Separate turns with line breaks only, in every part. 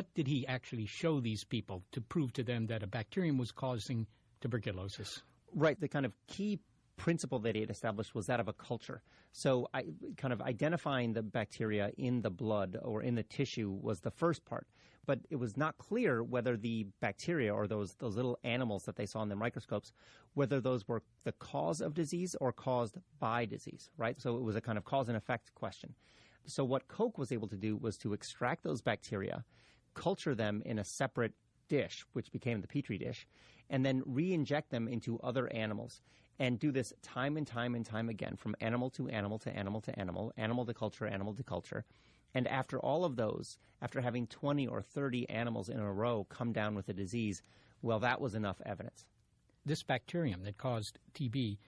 What did he actually show these people to prove to them that a bacterium was causing tuberculosis?
Right. The kind of key principle that he had established was that of a culture. So kind of identifying the bacteria in the blood or in the tissue was the first part. But it was not clear whether the bacteria or those little animals that they saw in the microscopes, whether those were the cause of disease or caused by disease, right? So it was a kind of cause and effect question. So what Koch was able to do was to extract those bacteria, culture them in a separate dish, which became the Petri dish, and then re-inject them into other animals and do this time and time and time again, from animal to animal to animal to animal, animal to culture, animal to culture. And after all of those, after having 20 or 30 animals in a row come down with a disease, well, that was enough evidence.
This bacterium that caused TB,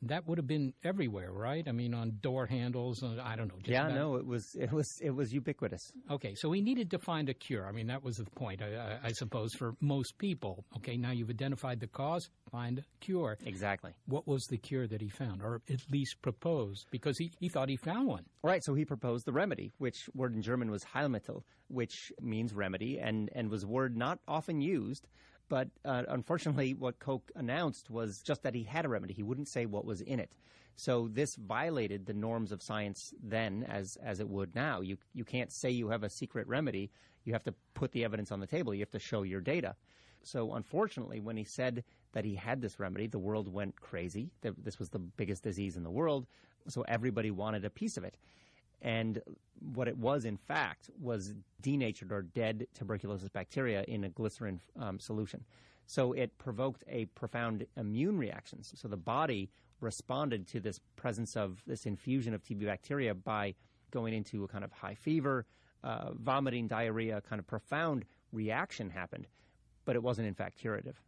that would have been everywhere, right? I mean, on door handles, I don't know.
It was ubiquitous.
Okay, so he needed to find a cure. I mean, that was the point, I suppose, for most people. Okay, now you've identified the cause, find a cure.
Exactly.
What was the cure that he found, or at least proposed? Because he thought he found one.
Right, so he proposed the remedy, which word in German was Heilmittel, which means remedy, and was a word not often used. But unfortunately, what Koch announced was just that he had a remedy. He wouldn't say what was in it. So this violated the norms of science then as it would now. You can't say you have a secret remedy. You have to put the evidence on the table. You have to show your data. So unfortunately, when he said that he had this remedy, the world went crazy. This was the biggest disease in the world, so everybody wanted a piece of it. And what it was, in fact, was denatured or dead tuberculosis bacteria in a glycerin solution. So it provoked a profound immune reaction. So the body responded to this presence of this infusion of TB bacteria by going into a kind of high fever, vomiting, diarrhea, kind of profound reaction happened. But it wasn't, in fact, curative.